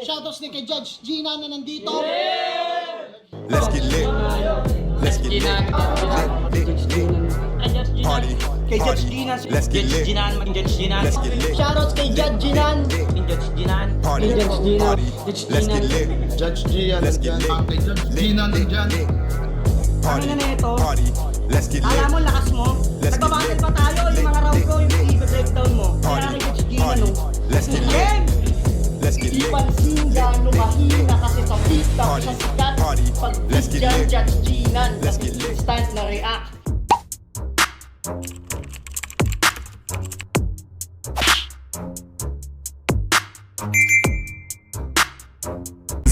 Shoutouts din kay Judge Gina na nandito. Let's get lit. Let's get lit. Party. Kay Judge Gina. Let's get lit. Let's get lit. Shoutouts kay Judge Ginan. Party. Party. Let's get lit. Judge Gian. Let's get lit. Gina nandyan. Party. Ano na ito? Party. Let's get lit. Alam mo, lakas mo. Let's get Nagbabattle lit. pa tayo. Yung mga round ko, yung i-breakdown mo. Kaya Party. kay Judge Gina, Party. no? Let's get lit. Game! Let's get Di lit. pansin gano'ng mahina kasi sa TikTok Party. sa sikat. Party. Pag Let's get dyan, lit. Judge Ginan. Let's get lit. Instant na react.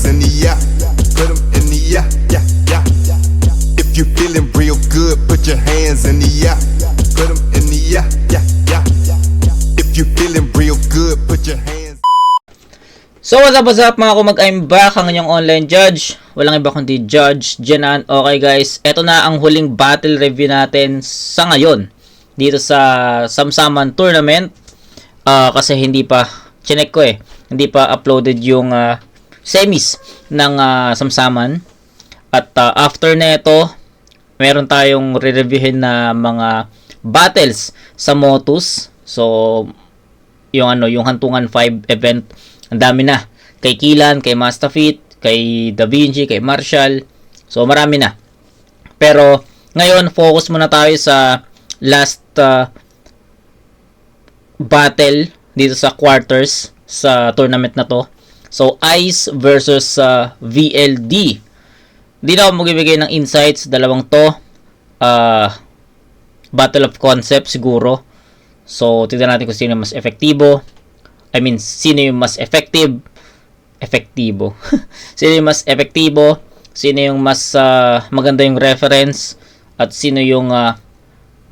In the yeah, put 'em in the yeah, yeah, yeah. If you feeling real good, put your hands in the yeah, put 'em in the yeah, yeah, yeah. If you feeling real good, put your hands. So what's up mga kumag, I'm back, ang inyong online judge. Walang iba kundi Judge Ginan. Okay guys, eto na ang huling battle review natin sa ngayon dito sa Samsaman Tournament. Kasi hindi pa, chinek ko hindi pa uploaded yung semis ng Samsaman. At after na ito, meron tayong re-reviewin na mga battles sa Motus. So, yung Hantungan 5 event, ang dami na. Kay Kilan, kay Mastafit, kay Da Vinci, kay Marshall. So, marami na. Pero, ngayon, focus muna tayo sa last battle dito sa quarters sa tournament na to. So, ICE versus VLD. Hindi na ako magbibigay ng insights. Dalawang to. Battle of concept siguro. So, tignan natin kung sino mas efektibo. I mean, sino yung mas effective. Efektibo. Sino yung mas efektibo. Sino yung mas maganda yung reference. At sino yung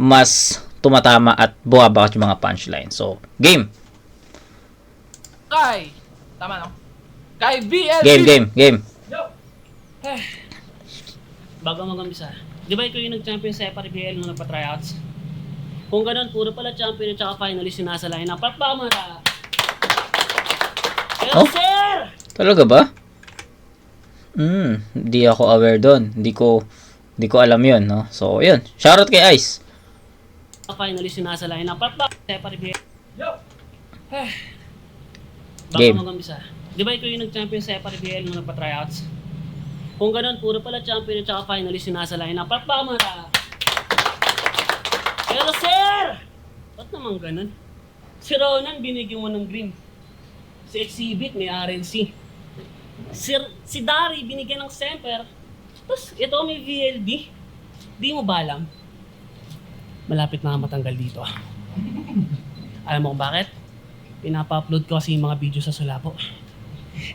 mas tumatama at buwabakat yung mga punchline. So, game. Kay, tama no? Kay BLB. Game. Bago mag-umpisa, di ba ikaw yung nag-champion sa FRBL nung nagpa-tryouts? Kung ganun, puro pala champion at saka finalist yung nasa line. Palakpakan mo na! Pero Oh? sir! Talaga ba? Hindi ako aware doon. Hindi ko alam yun, no? So, yun. Shoutout kay Ice. Finalist yung nasa line. Palakpakan sa FRBL. Bago Game. mag-umpisa, di ba ikaw yung nag-champion sa FRBL nung nagpa-tryouts? Kung ganun, puro pala champion at saka finalist yung nasa line. Palakpakan mo na! Pero sir! Ba't naman ganun? Si Ronan, binigyan mo ng green. Si Exhibit, may RNC. Si Dari, binigyan ng Semper. Tapos, ito may VLD. Di mo ba alam? Malapit na matanggal dito. Alam mo kung bakit? Pinapa-upload ko kasi yung mga video sa Sulabo.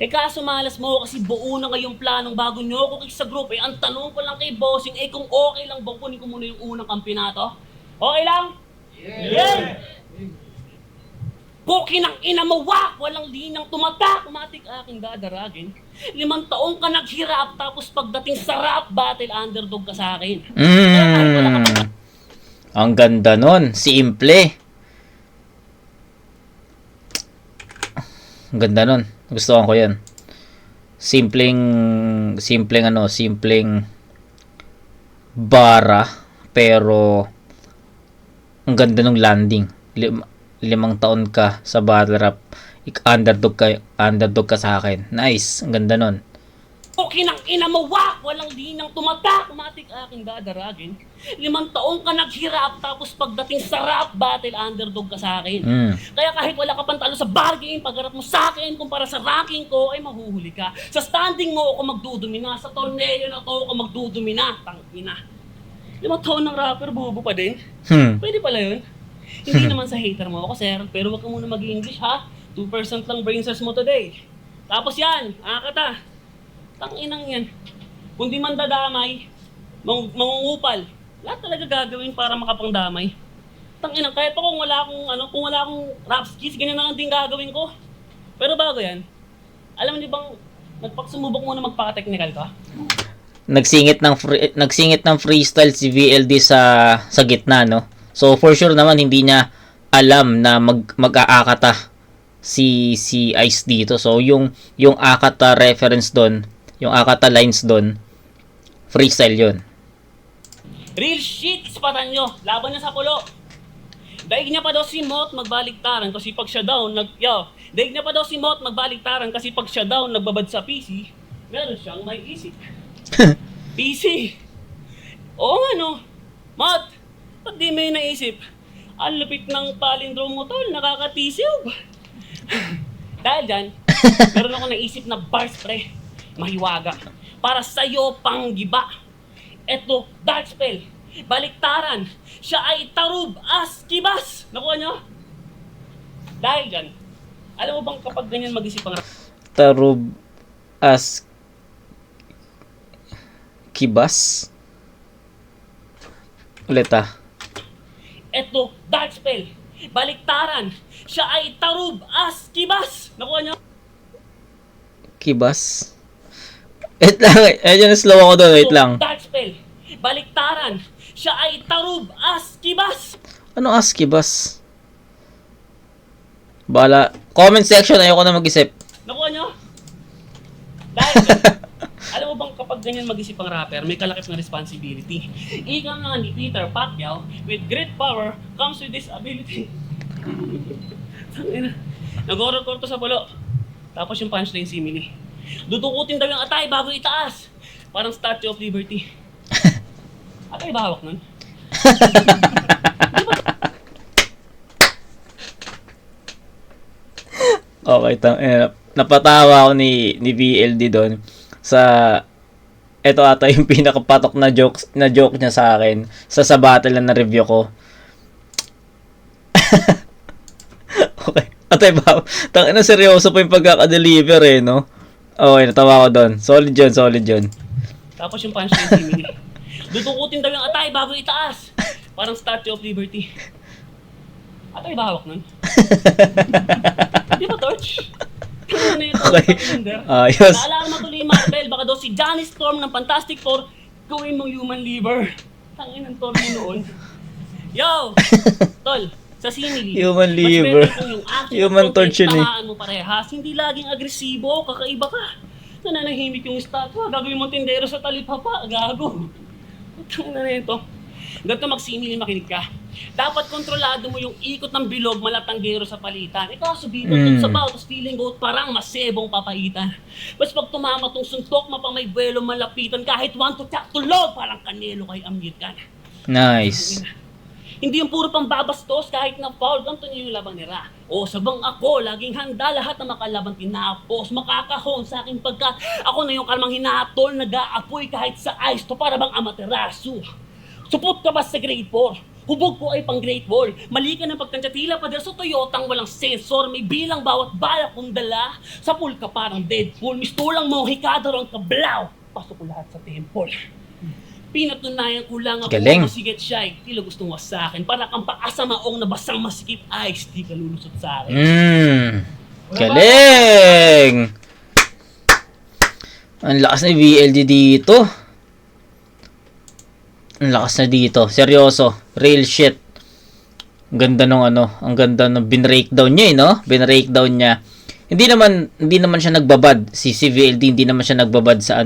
Kaso malas mo kasi buo na ngayong planong bago nyo ako sa group. Ang tanong ko lang kay bossing, kung okay lang ba kunin ko muna yung unang kampyonato? Okay lang? Yeah! Pukin ang ina mo, wak! Walang linang tumatak! Matik aking dadaragin. 5 taong ka naghirap tapos pagdating sa rap battle, underdog ka sa akin. Ang ganda nun. Simple. Ang ganda nun. Gustuhan ko yan. Simpleng bara. Pero, ang ganda nung landing. 5 taon ka sa battle rap. Underdog ka sa akin. Nice. Ang ganda nun. Pukin ang ina mo, wak! Walang linang tumatak! Matik aking dadaragin. 5 taong ka naghirap tapos pagdating sa rap battle, underdog ka sa akin. Kaya kahit wala ka pantalo sa bargain, pagharap mo sa akin, kumpara sa ranking ko, ay mahuhuli ka. Sa standing mo ako magdudumina, sa torneo na to ako magdudumina. Tangina. 5 taon ng rapper, bubo pa din. Pwede pala yun. Hindi naman sa hater mo ako, sir, pero wag ka muna mag-English, ha? 2% lang brain cells mo today. Tapos yan, akata. Tanginang yan. Kung di man dadamay, mangungupal. Lahat talaga gagawin para makapangdamay. Tanginang, kahit pa kung wala akong rap skills, ganyan na lang din gagawin ko. Pero bago yan, alam niyo bang, nagpagsumubok muna magpaka-technical ka? Nagsingit ng freestyle si VLD sa gitna, no? So for sure naman hindi niya alam na mag-aakata si Ice dito. So yung Akata reference doon, yung Akata lines doon, freestyle yun. Real shit, ispatan nyo. Laban niya sa pulo. Daig niya pa daw si Mot magbaliktaran kasi pag siya daw daig niya pa daw si Mot magbaliktaran kasi pag siya daw nagbabad sa PC, meron siyang may isip. PC. Oo nga no. Mot, ba't di may naisip? Ang lupit ng palindrome mo tol, nakakatisiw. Dahil dyan, meron ako naisip na bars pre, mahiwaga. Para sa'yo pang giba. Eto, dark spell. Baliktaran. Siya ay tarub as kibas. Nakuha nyo? Dahil dyan, alam mo bang kapag ganyan mag-isip ang Tarub as kibas? Ulit eto, dark spell. Baliktaran. Siya ay tarub as kibas. Nakuha nyo? Kibas? Wait lang, medyo slow ako doon, wait Eto, lang. dark spell. Baliktaran. Siya ay tarub as kibas. Ano as kibas? Bala. Comment section, ayoko na mag-isip. Nakuha nyo? Dahil alam mo bang kapag ganyan mag-isip ang rapper, may kalakip na responsibility. Ika nga ni Peter Pacquiao, with great power comes with this ability. Nag-orok-orto sa pulo. Tapos yung punchline simile. Dudukutin daw yung atay bago itaas. Parang Statue of Liberty. Atay ba hawak nun? Okay, napatawa ako ni BLD doon sa eto ata yung pinakapatok na joke niya sa akin sa battle na review ko. Okay. Atay ba? Tangina seryoso pa yung pagkaka-deliver no? Okay, natawa ko doon. Solid yun. Tapos yung punchline simile. Dudukutin daw yung atay bago itaas. Parang Statue of Liberty. Atay ba hawak nun? Di ba, Torch? Ano yun? Okay. Ayos. Naalala mo tuloy yung Marvel, baka daw si Johnny Storm ng Fantastic Four, gawin mong human liver. Tangin ang Thor mo noon. Yo! Tol, sa simile. Human mas liver. better kung yung action Human at torch yun tamaan mo parehas. Hindi laging agresibo, kakaiba ka. Nananahimik yung statwa, gagawin mo tindero sa talipapa, gago. Tangin na ito. Ganito magsimili makinig ka. Dapat kontrolado mo yung ikot ng bilog malatanggero sa palitan. Ikaw subitan sa baw, tapos feeling goat parang masebong papaitan. Bas pag tumama tong suntok, mapamay buwelo malapitan. Kahit one to tap tulog, parang kanelo kay amyut ka. Nice. Hindi yung puro pang babastos kahit na foul, ganito niyo yung labang nila. O sabang ako, laging handa lahat na makalaban tinapos. Makakahon sa aking pagkat ako na yung kalmang hinatol, nag-aapoy kahit sa ice to para bang amaterasu. Supot ka ba sa grade 4? Hubog ko ay pang grade wall. Mali ka ng pagtansya tila pa sa Toyotang walang sensor. May bilang bawat bala kong dala. Sa pool ka parang Deadpool. Mistulang mo, hikado ang kablaw. Pasok ko lahat sa temple. Pinatunayan ko lang ako Galing. masigat shy. Tila gusto mo sa akin. Para kang paasa maong na basang masikip ice. Di ka lulusot sa akin. Galing! Ang lakas na VLD dito. Ang lakas na dito. Seryoso. Real shit. Ang ganda nung ang ganda ng binreakdown niya no? Binreakdown niya. Hindi naman siya nagbabad si VLD, hindi naman siya nagbabad sa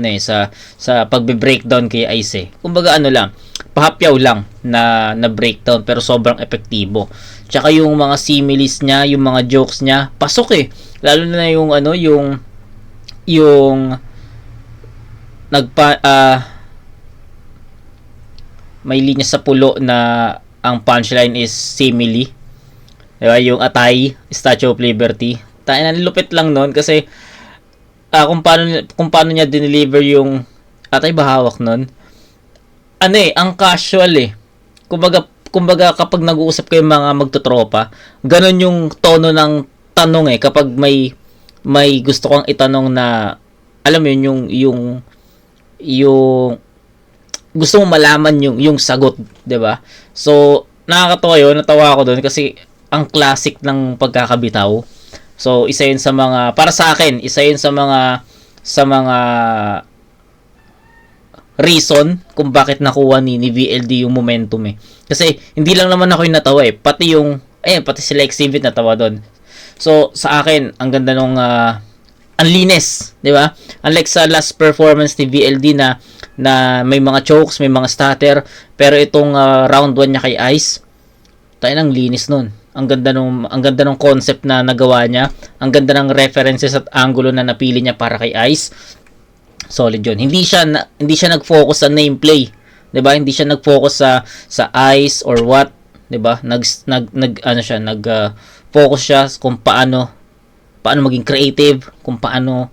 sa pagbe-breakdown kay Ice. Kumbaga lang, pahapyaw lang na breakdown pero sobrang epektibo. Tsaka yung mga similes niya, yung mga jokes niya, pasok Lalo na yung may linya sa pulo na ang punchline is simile. Diba? Yung atay, Statue of Liberty. Tayo na lupit lang noon kasi kung paano niya dineliver yung atay ba hawak noon. Ang casual Kumbaga kapag nag-uusap kayo mga magtotropa, ganun yung tono ng tanong kapag may gusto kang itanong na alam mo yung gusto mo malaman yung sagot, 'di ba? So, nakakatawa 'yon, natawa ako doon kasi ang classic ng pagkakabitaw. So, isa 'yun sa mga para sa akin, isa 'yun sa mga reason kung bakit nakuha ni VLD yung momentum Kasi hindi lang naman ako yung natawa pati si Lex Zivit natawa doon. So, sa akin, ang ganda nung ang linis, di ba? Unlike sa last performance ni VLD na may mga chokes, may mga stutter, pero itong round 1 niya kay Ice, tayo nang linis nun. Ang ganda nung concept na nagawa niya. Ang ganda ng references at angulo na napili niya para kay Ice. Solid 'yun. Hindi siya nag-focus sa nameplay, 'di ba? Hindi siya nag-focus sa Ice or what, 'di ba? Focus siya kung paano maging creative, kung paano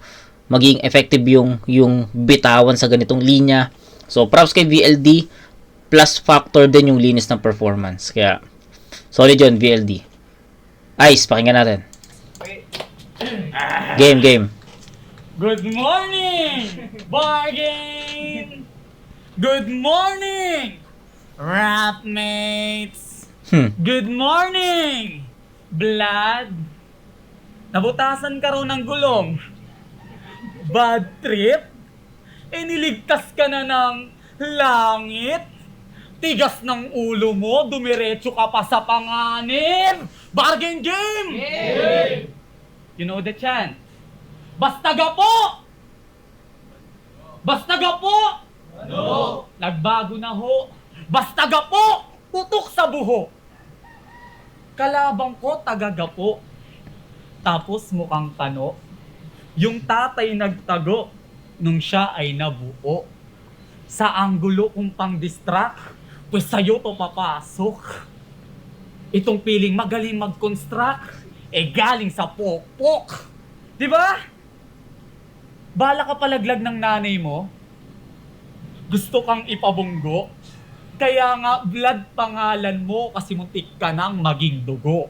maging effective yung bitawan sa ganitong linya. So, props kay VLD, plus factor din yung linis ng performance. Kaya solid yun, VLD. Ice, pakinggan natin. Game. Good morning, bargain! Good morning, rap mates! Good morning, blood! Nabutasan ka raw ng gulong. Bad trip? Niligtas ka na ng langit? Tigas ng ulo mo, dumiretso ka pa sa panganib! Bargain game! Game! You know the chant? Basta gapo! Basta gapo! Ano? Nagbago na ho. Basta gapo! Putok sa buho. Kalabang ko taga-gapo. Tapos mukhang kano. Yung tatay nagtago nung siya ay nabuo. Sa anggulo kong pang-distract, pues sa'yo to papasok. Itong piling magaling mag-construct, galing sa pokpok. Diba? Bala ka palaglag ng nanay mo, gusto kang ipabunggo, kaya nga blood pangalan mo kasi muntik ka nang maging dugo.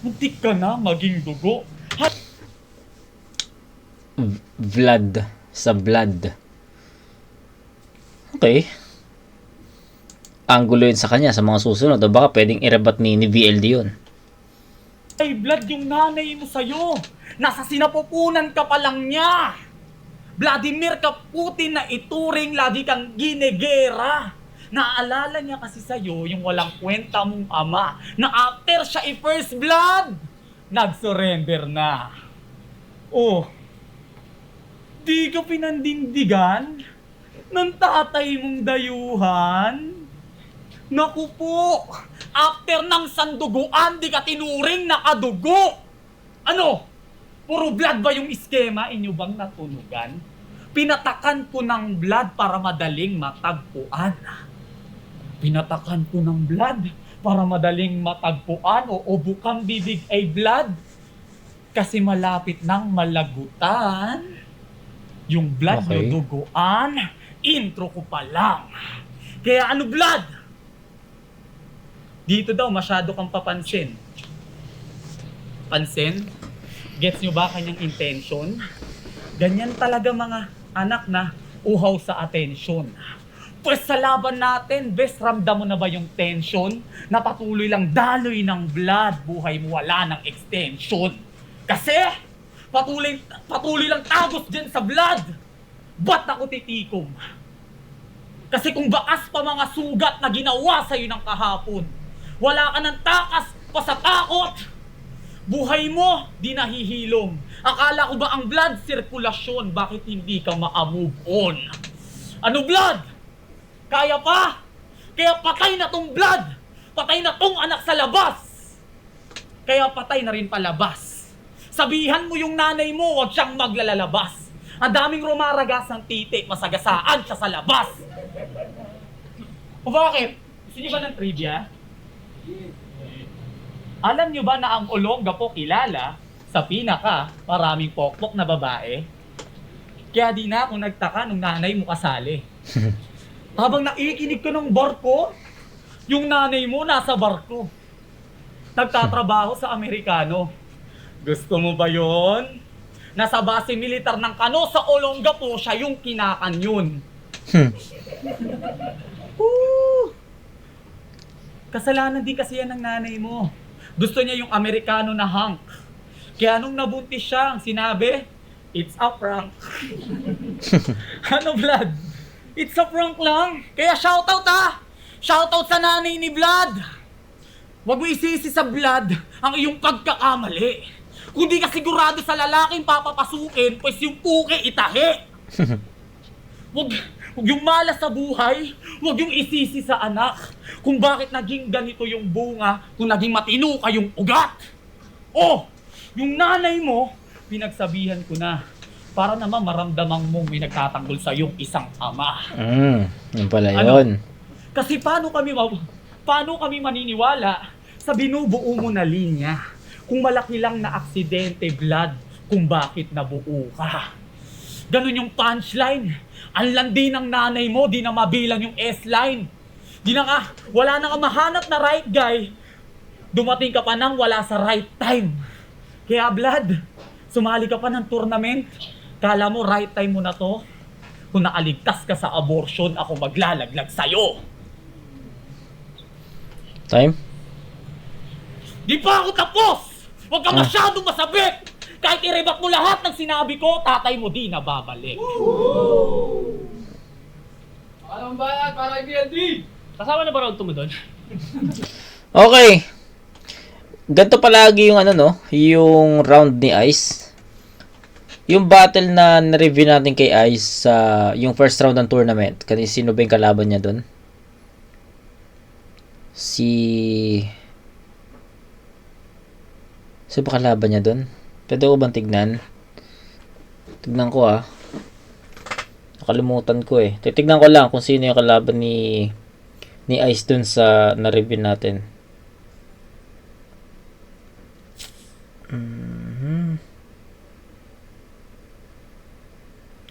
Muntik ka na maging dugo. Vlad sa blood. Okay. Angulo yun sa kanya sa mga susunod. O baka pwedeng irebat ni VLD yun. Ay, blood yung nanay mo sa'yo. Nasa sinapupunan ka pa lang niya. Vladimir ka Putin na ituring lagi kang ginegera. Naalala niya kasi sa'yo yung walang kwenta mong ama na after siya i-first blood, nag-surrender na. Oh, di ka pinandindigan ng tatay mong dayuhan? Naku po, after ng sanduguan, di ka tinuring nakadugo. Ano? Puro blood ba yung iskema inyo bang natunugan? Pinatakan ko ng blood para madaling matagpuan. Pinatakan ko ng blood para madaling matagpuan o bukang bibig ay blood. Kasi malapit ng malagutan. Yung blood Okay. yung duguan, intro ko pa lang. Kaya ano blood? Dito daw masyado kang papansin. Pansin? Gets nyo ba kanyang intention? Ganyan talaga mga anak na uhaw sa atensyon. Pues sa laban natin, best ramdam mo na ba yung tension? Na patuloy lang daloy ng blood, buhay mo wala ng extension. Kasi patuloy lang tagos dyan sa blood. Ba't ako titikom? Kasi kung bakas pa mga sugat na ginawa sa'yo ng kahapon, wala ka ng takas pa sa takot. Buhay mo, di nahihilom. Akala ko ba ang blood sirkulasyon, bakit hindi ka ma-move on? Ano blood? Kaya pa? Kaya patay na tong blood. Patay na tong anak sa labas. Kaya patay na rin palabas. Sabihan mo yung nanay mo, huwag siyang maglalabas. Ang daming rumaragas ng titi, masagasaan siya sa labas. O bakit? Gusto niyo ba ng trivia? Alam niyo ba na ang Olongga po kilala sa pinaka maraming pokpok na babae? Kaya di na ako nagtaka nung nanay mo kasali. Habang nakikinig ko ng barko, yung nanay mo nasa barko. Nagtatrabaho sa Amerikano. Gusto mo ba yon? Nasa base militar ng Kano sa Olongga po siya yung kinakanyon. Kasalanan din kasi yan ng nanay mo. Gusto niya yung Amerikano na hunk. Kaya nung nabuntis siya, ang sinabi, it's a prank. Ano, Vlad? It's a prank lang. Kaya shoutout ha! Shoutout sa nanay ni Vlad! Huwag mo isisi sa Vlad ang iyong pagkakamali. Kung di ka sigurado sa lalaking papapasukin, pues yung puke itahi. Huwag yung malas sa buhay, huwag yung isisi sa anak kung bakit naging ganito yung bunga, kung naging matino ka yung ugat. Oh, yung nanay mo, pinagsabihan ko na para naman maramdaman mo may nagtatanggol sa yung isang ama. Yun pala Ano? yun. Kasi paano kami maniniwala sa binubuo mo na linya kung malaki lang na aksidente, Vlad, kung bakit nabuo ka. Ganun yung punchline. Ang landi ng nanay mo, di na mabilang yung S-line. Wala na ka mahanap na right guy. Dumating ka pa nang wala sa right time. Kaya Vlad, sumali ka pa ng tournament. Kala mo right time mo na to? Kung nakaligtas ka sa abortion, ako maglalaglag sa'yo. Time? Di pa ako tapos! Huwag ka masyadong masabik! Kahit i-rebut mo lahat ng sinabi ko, tatay mo di na babalik. Anong bayad para kay BLD? Kasama na ba round 2 mo doon? Okay. Ganito palagi yung ano, no? Yung round ni Ice. Yung battle na na-review natin kay Ice sa yung first round ng tournament. Kasi sino ba yung kalaban niya doon? Sino ba kalaban niya doon? Pwede ko bang tignan? Tignan ko Nakalimutan ko eh. Titignan ko lang kung sino yung kalaban ni Ice dun sa na-review natin.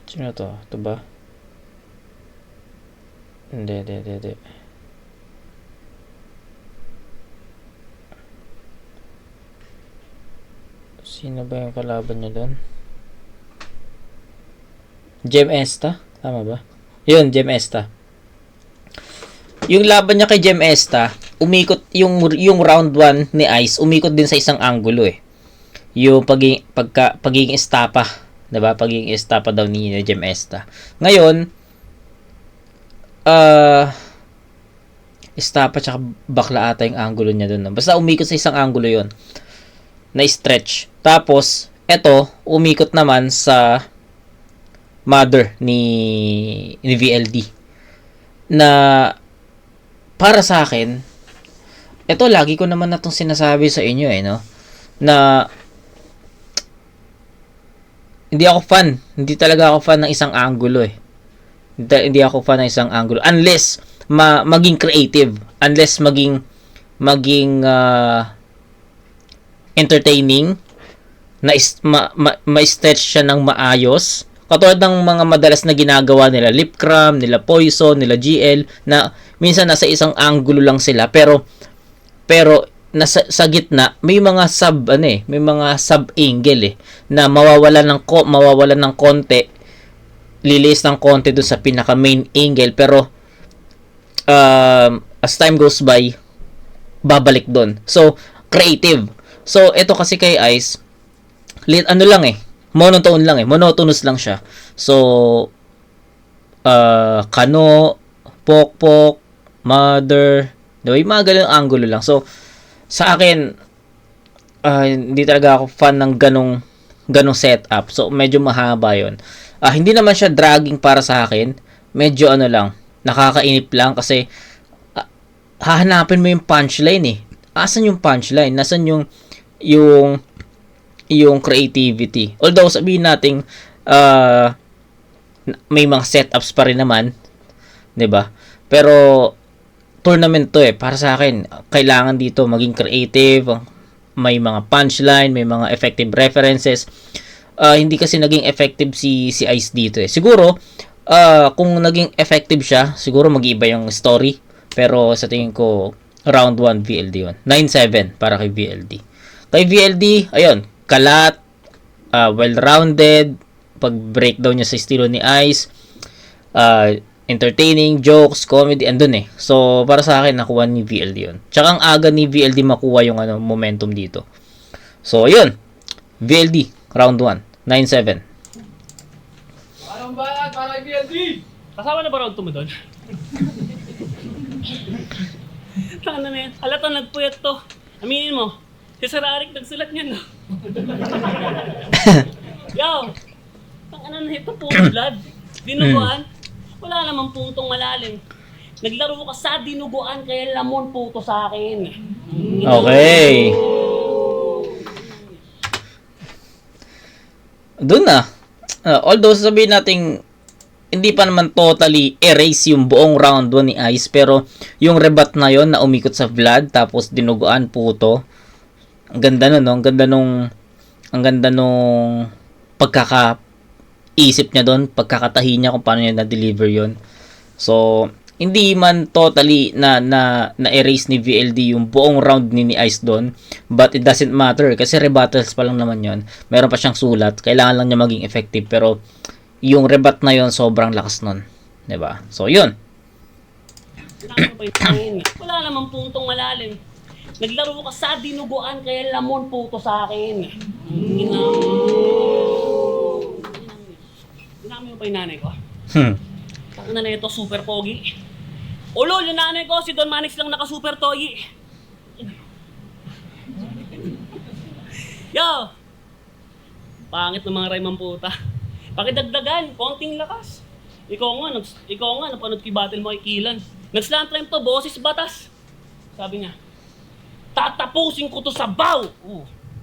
Sino to? Ito ba? Hindi. Sino ba yung kalaban niya doon? Gem Esta? Tama ba? Yun, Gem Esta. Yung laban niya kay Gem Esta, umikot yung round 1 ni Ice, umikot din sa isang angulo eh. Yung pagiging estapa, 'di ba? Pagiging estapa daw ni Gem Esta. Ngayon, estapa tsaka bakla ata yung angulo niya doon. Basta umikot sa isang angulo 'yon. Na stretch. Tapos, eto, umikot naman sa mother ni VLD. Na para sa akin, eto lagi ko naman na itong sinasabi sa inyo no? Na hindi ako fan. Hindi talaga ako fan ng isang angulo eh. Hindi ako fan ng isang angulo. Unless maging creative. Unless maging entertaining, na ma-stretch siya ng maayos. Katulad ng mga madalas na ginagawa nila Lipcram, nila Poison, nila GL, na minsan nasa isang angulo lang sila, pero nasa sa gitna may mga may mga sub angle na mawawalan ng konti, lilis ng konti doon sa pinaka main angle, pero as time goes by babalik doon. So creative. So ito kasi kay Ice, monotonous lang siya. So Kano, Pokpok, Mother, diba? Yung mga ganun angulo lang. So sa akin, hindi talaga ako fan ng ganong setup. So medyo mahaba yun. Hindi naman siya dragging para sa akin. Medyo nakakainip lang kasi hahanapin mo yung punchline eh. Asan yung punchline? Nasaan yung creativity? Although sabihin natin may mga setups pa rin naman, 'di ba? Pero tournament to para sa akin, kailangan dito maging creative, may mga punchline, may mga effective references. Hindi kasi naging effective si Ice dito Siguro kung naging effective siya, siguro mag-iiba yung story. Pero sa tingin ko, round 1 VLD yun. 9-7 para kay VLD. Kay VLD, ayun, kalat, well-rounded, pag-breakdown niya sa estilo ni Ice, entertaining, jokes, comedy, andun So, para sa akin, nakuha ni VLD yun. Tsaka ang aga ni VLD makuha yung momentum dito. So, ayun, VLD, round 1, 9-7. Anong bayad para kay BLD? Kasama na ba round 2 mo doon? Tanga na yan. Halata nagpuyat to. Aminin mo, si Sir Arik nagsulat niyan, no? Yo! Tanga na ito, puro blood. Dinuguan. Wala namang puntong malalim. Naglaro ka sa dinuguan, kaya lamon puto sa akin. Okay. Doon na. Although sabihin natin hindi pa naman totally erase yung buong round 1 ni Ice, pero yung rebat na yon na umikot sa Vlad tapos dinuguan puto. Ang ganda nun, no? Ang ganda nung pagkakaisip niya doon, pagkakatahi niya kung paano niya na-deliver yon. So, hindi man totally na-erase ni VLD yung buong round ni Ice doon, but it doesn't matter kasi rebuttals pa lang naman yon. Meron pa siyang sulat, kailangan lang niya maging effective, pero yung rebat na yon sobrang lakas nun, 'di ba? So, yun. Wala namang puntong malalim. Naglaro ka sa dinuguan, kaya lamon puto sa akin. Ginamit mo pa yung nanay ko? Tangina na ito, super pogi. Ulol, yung nanay ko, si Don Manix lang naka-super togi. Yo! Pangit ng mga raymang puta. Pakidagdagan, konting lakas. Ikaw nga, napanood ko yung battle mo kay Kilan. Nag-slant time to, boses batas. Sabi niya, tatapusin ko to sa baw!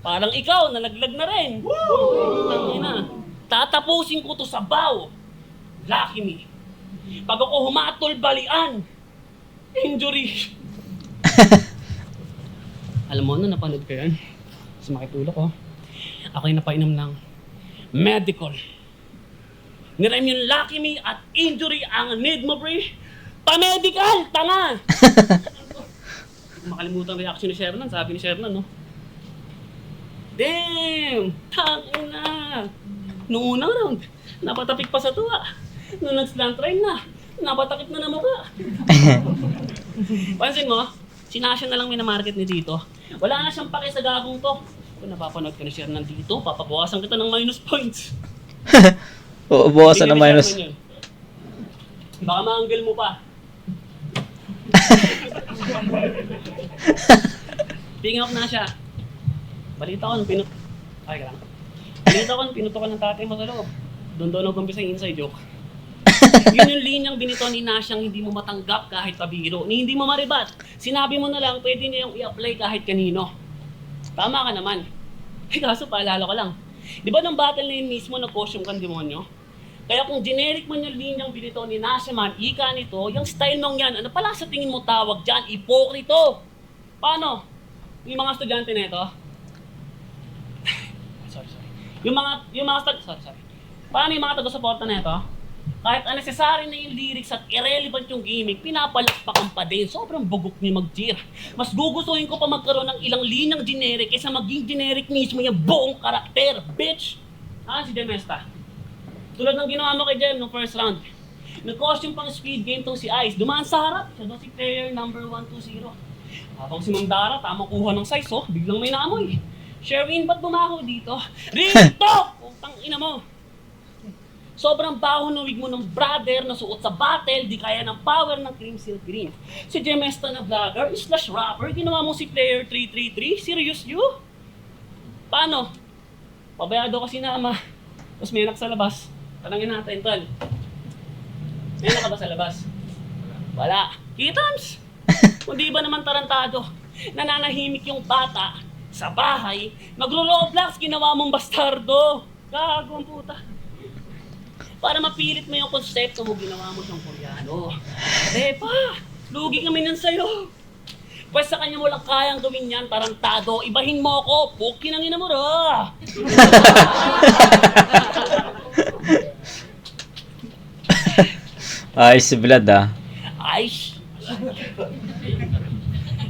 Parang ikaw, nalaglag na rin. Tangina. Tatapusin ko to sa baw. Lucky me. Pag ako humatol, balian. Injury. Alam mo na, napanood ko yan. Sumakit ulo ko. Ako'y napainom ng medical. Nirem yung lucky me at injury ang need mo, pre. Pa-medical! Tanga! Makalimutan reaction ni Shernan. Sabi ni Shernan, no? Damn! Tangina! Noong unang round, napatapik pa sa tuwa. Nung nag-slant train na, napatakip na mukha. Pansin mo, si Nasha na lang minamarket ni dito. Wala na siyang pake sa gagong to. Kung napapanood ka ni Shernan dito, papabawasan kita ng minus points. Oo, bawasan ng minus. Baka ma-angle mo pa. Ping up na siya. Balita ko, pinutokan ng tatay mo sa loob. Doon nag-umpisa yung inside joke. Yun yung linyang binito ni Nasyang hindi mo matanggap kahit pabiro. Hindi mo maribat. Sinabi mo na lang, pwede niya yung i-apply kahit kanino. Tama ka naman. Kaso paalala ko lang. Di ba nung battle na yun mismo, nag-costume kang demonyo? Kaya kung generic man yung linyang binito ni Nasya man, ika nito, yung style nung yan, ano pala sa tingin mo tawag dyan? Ipokrito! Paano? Yung mga estudyante na ito? Sorry. Paano yung mga taga-suporta na ito? Kahit unnecessary na yung lyrics at irrelevant yung gimmick, pinapalakpakan pa din. Sobrang bugok niya mag-cheer. Mas gugustuhin ko pa magkaroon ng ilang linyang generic kaysa maging generic mismo yung buong karakter, bitch! Si Demesta. Tulad ng ginawa mo kay Jem nung first round. Nag-costume pang speed game tong si Ice. Dumaan sa harap. Siya daw si player number 120. Habang si Mang Dara, tamang kuha ng size, biglang may naamoy. Sherwin, ba't bumaho dito? Rito! Putang ina mo! Sobrang baho ng wig mo ng brother na suot sa battle, di kaya ng power ng Cream Silk Green. Si Jemesta na vlogger, slash rapper, ginawa mo si player 333? Serious you? Paano? Pabayado kasi na ama. Tapos may anak sa labas. Tanangin natin, tol. May anak ka ba sa labas? Wala. Kitams! Kung di ba naman tarantado, nananahimik yung bata sa bahay, magro-roblox, ginawa mong bastardo. Gago ang puta. Para mapilit mo yung konsepto mo, ginawa mo siyang Koreano. Depa, lugi kami nan sa'yo. Pues sa kanya mo lang kayang gawin yan, tarantado. Ibahin mo ako, puki nang ina mo ra. Ay, si Vlad Ay!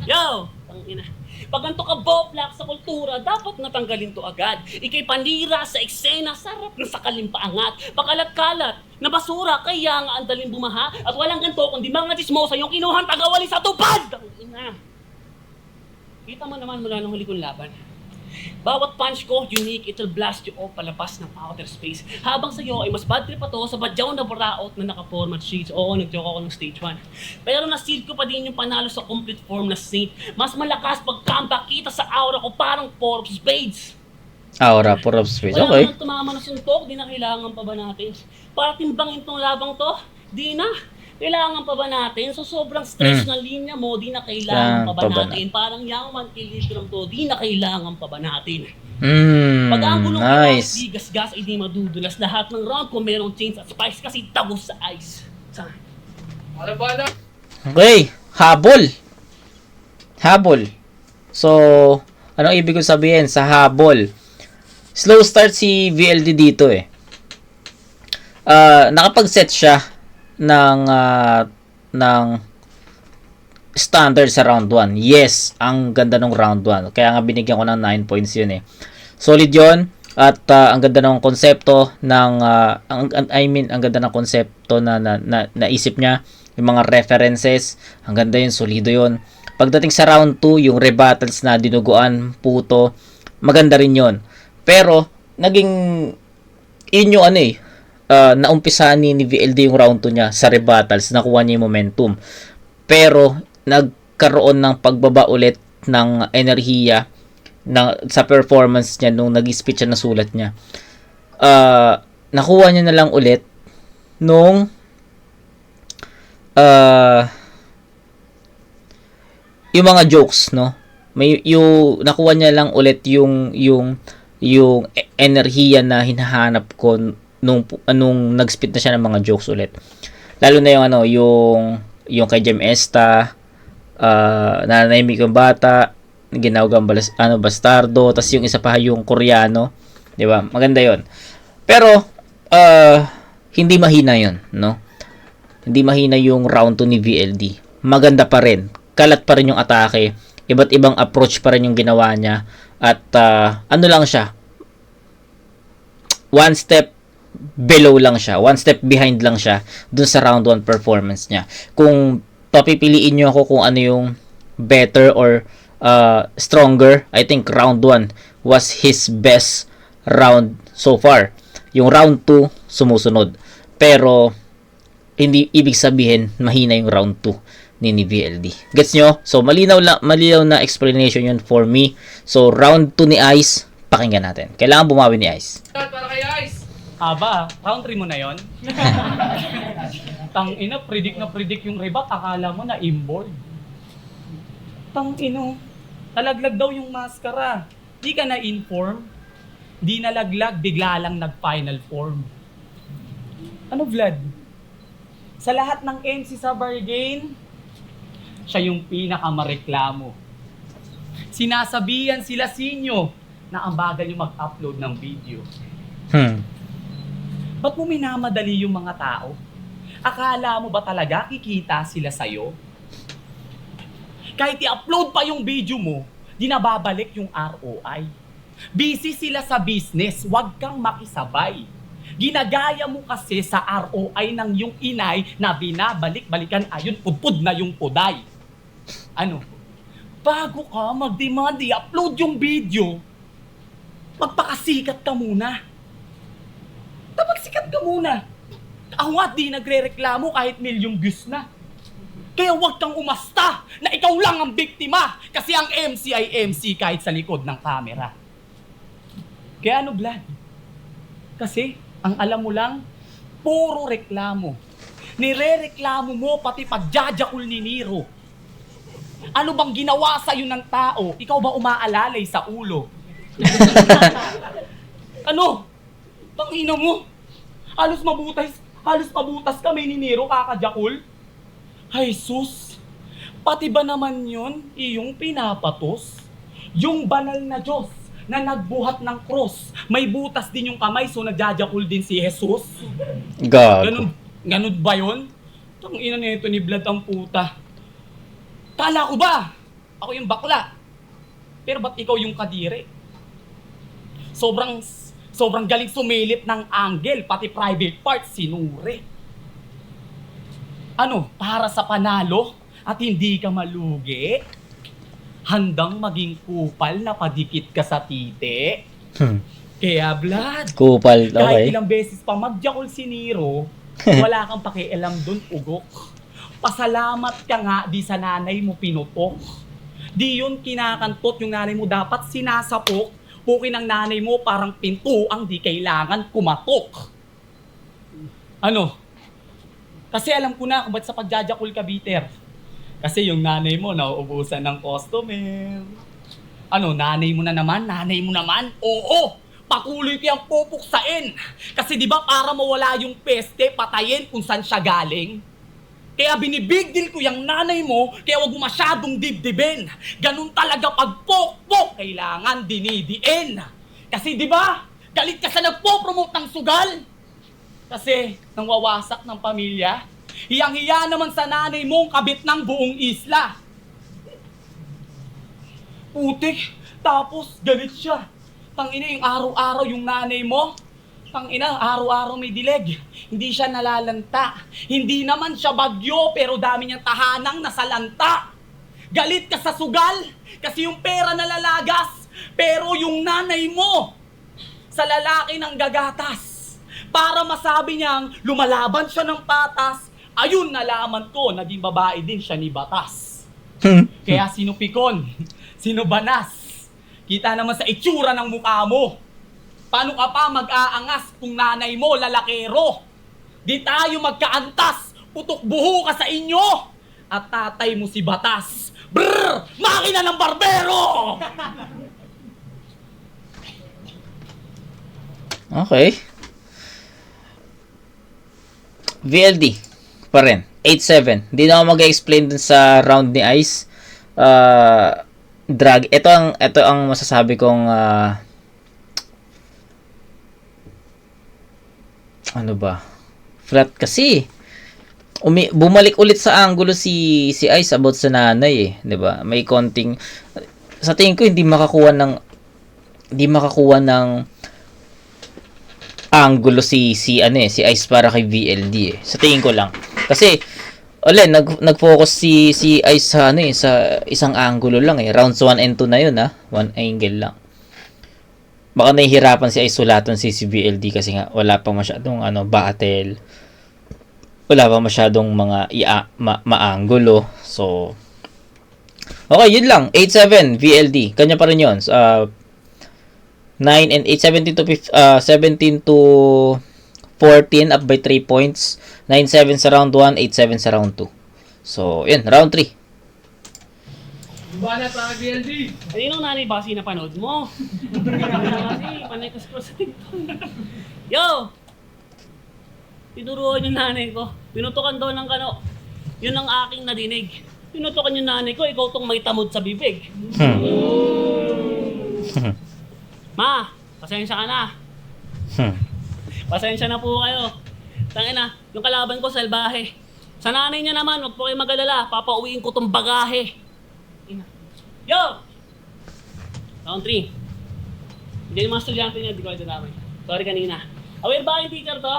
Yo! Tangina. Pag ganito ka boplak sa kultura, dapat natanggalin to agad. Ikay panira sa eksena, sarap na sa kalimpaangat. Pakalat-kalat na basura, kaya nga ang daling bumaha. At walang ganito, kundi mga chismosa yung kinuhan tagawali sa tupad! Tangina. Kita mo naman mula nung huli kong laban. Bawat punch ko, unique, it'll blast you off palabas ng outer space. Habang sa'yo ay mas bad trip pa to sa badyaw na buraot na naka-format sheets. Oo, nag-joke ako ng stage 1. Pero na-seal ko pa din yung panalo sa complete form na Saint. Mas malakas pag-comeback kita sa aura ko parang 4 of spades. Aura, 4 of spades. Wala Okay. naman tumama na suntok, di na kailangan pa ba natin? Para timbangin tong labang to, di na. Kailangan pa ba natin? So sobrang stress ng linya mo, di na kailangan pa ba natin? Parang yaman kilogram to, di na kailangan pa ba natin? Pag ang gulong Nice. gas ay di madudulas. Lahat ng round ko merong chains at spice kasi tagos sa ice. Saan? Alam ba na? Okay. Habol. Habol. So, anong ibig ko sabihin sa habol? Slow start si VLD dito eh. Nakapag-set siya ng standard sa round 1. Yes, ang ganda ng round 1. Kaya nga binigyan ko ng 9 points yun eh. Solid yun. At ang ganda ng konsepto ng ang ganda ng konsepto na naisip niya, yung mga references, ang ganda yun, solido yun. Pagdating sa round 2, yung rebuttals na dinuguan, puto, maganda rin yun. Pero naging yun yung naumpisahan ni VLD yung round 2 niya sa rebuttals, nakuha niya yung momentum. Pero nagkaroon ng pagbaba ulit ng enerhiya sa performance niya nung nag-speech siya na sulat niya. Nakuha niya na lang ulit nung yung mga jokes, no? Yung nakuha niya lang ulit yung enerhiya na hinahanap ko nung nag-spit na siya ng mga jokes ulit. Lalo na yung kay Jem Esta, nananahimik yung bata, ginawgang bastardo, tas yung isa pa yung Koreano, 'di ba? Maganda 'yon. Pero hindi mahina 'yon, no? Hindi mahina yung round 2 ni VLD. Maganda pa rin. Kalat pa rin yung atake. Iba't ibang approach pa rin yung ginawa niya. At lang siya, one step below lang siya, one step behind lang siya dun sa round 1 performance niya. Kung papipiliin nyo ako kung ano yung better or stronger, I think round 1 was his best round so far. Yung round 2 sumusunod, pero hindi ibig sabihin mahina yung round 2 ni VLD. Gets nyo? So malinaw na explanation yun for me. So round 2 ni Ice, pakinggan natin. Kailangan bumawi ni Ice. Para kay Ice. Aba, round 3 mo na yon. Tang-ina, predict yung rebat, akala mo na inboard. Tang-ino, nalaglag daw yung maskara. Di ka na-inform. Di nalaglag, bigla lang nag-final form. Ano, Vlad? Sa lahat ng MC sa bargain, siya yung pinakamareklamo. Sinasabihan sila sinyo na ang bagal yung mag-upload ng video. Ba't mo minamadali yung mga tao? Akala mo ba talaga kikita sila sa'yo? Kahit i-upload pa yung video mo, di nababalik yung ROI. Busy sila sa business, wag kang makisabay. Ginagaya mo kasi sa ROI ng yung inay na binabalik-balikan ayon pudpud na yung puday. Ano? Bago ka mag-demand i-upload yung video, magpakasikat ka muna. Dapat sikat ka muna. Ang what, di nagre-reklamo kahit milyong views na. Kaya huwag kang umasta na ikaw lang ang biktima kasi ang MC ay MC kahit sa likod ng camera. Kaya ano, Vlad? Kasi ang alam mo lang, puro reklamo. Nire-reklamo mo pati pagjajakul ni Nero. Ano bang ginawa sa'yo ng tao? Ikaw ba umaalalay sa ulo? Ano? Tangina mo? Halos mabutas kami ni Nero kakajakul? Ay sus, pati ba naman yun iyong pinapatos? Yung banal na Diyos na nagbuhat ng cross, may butas din yung kamay so nagjajakul din si Jesus? Gago. Ganun ba yun? Tangina nito ni Vlad ang puta. Kala ko ba? Ako yung bakla. Pero ba't ikaw yung kadiri? Sobrang galing sumilip ng angle, pati private part, sinuri. Ano, para sa panalo at hindi ka malugi? handang maging kupal na padikit ka sa tite. Kaya Vlad, Kupal, kahit okay. ilang beses pa magjakol si Nero, wala kang pakialam dun, ugok. Pasalamat ka nga, di sa nanay mo pinutok. Di yun kinakantot, yung nanay mo dapat sinasapok. Pukin ng nanay mo parang pintuang di kailangan kumatok. Ano? Kasi alam ko na kung ba't sa pagjajakol ka, Peter. Kasi yung nanay mo nauubusan ng customer. Ano, nanay mo na naman? Nanay mo naman? Oo! Pakuloy ko yung pupuksain. Kasi di ba para mawala yung peste, patayin kung saan siya galing? Kaya binibig deal ko yung nanay mo, kaya wag mo masyadong dibdibin. Ganun talaga pag pok-pok, kailangan dinidiin. Kasi di ba, galit ka sa nagpo-promote ng sugal. Kasi nang wawasak ng pamilya, hiyang-hiya naman sa nanay mong kabit ng buong isla. Putik, tapos galit siya. Tangina yung araw-araw yung nanay mo. Tangina, araw-araw may dileg. Hindi siya nalalanta. Hindi naman siya bagyo, pero dami niyang tahanang nasalanta. Galit ka sa sugal, kasi yung pera nalalagas. Pero yung nanay mo, sa lalaki ng gagatas. Para masabi niyang lumalaban siya ng patas, ayun nalaman ko, naging babae din siya ni Batas. Kaya sino pikon? Sino banas? Kita naman sa itsura ng mukha mo. Paano ka pa mag-aangas kung nanay mo lalakero? Di tayo magkaantas, putok buho ka sa inyo. At tatay mo si Batas. Brrr! Makina ng barbero! Okay. VLD pa rin. 8-7. Hindi na ako mag-explain dun sa round ni Ice. Drag. Ito ang masasabi kong ano ba? Flat kasi. Bumalik ulit sa angulo si Ice about sa nanay eh, 'di ba? May konting sa tingin ko hindi makakuha ng angulo si Ice para kay VLD eh. Sa tingin ko lang. Kasi nag-focus si Ice sa sa isang angulo lang eh. Rounds 1 and 2 na 'yun ha. One angle lang. Baka nahihirapan si Ice sulatan si VLD kasi nga wala pa masyadong battle. Wala pa masyadong mga maangulo. So okay, yun lang. 8-7 VLD. Kanya pa rin 'yon. 9 and 8, 17 to 14 up by 3 points. 9-7 sa round 1, 8-7 sa round 2. So, yun, round 3. Banat para BLD. Ayun ang nanay basi na panood mo. Kasi, panay ka scroll sa TikTok. Yo! Tinuruan yung nanay ko. Pinutukan daw ng kano. Yun ang aking nadinig. Pinutukan yung nanay ko, ikaw tong may tamod sa bibig. Ma, pasensya ka na. Pasensya na po kayo. Tangina, yung kalaban ko salbahe. Sa nanay niya naman, wag po kayo mag-alala. Papauwiin ko tong bagahe. Yo! Round 3. Hindi yung mga estudyante niya, di ko kayo dadamay. Sorry kanina. Aware ba yung teacher to?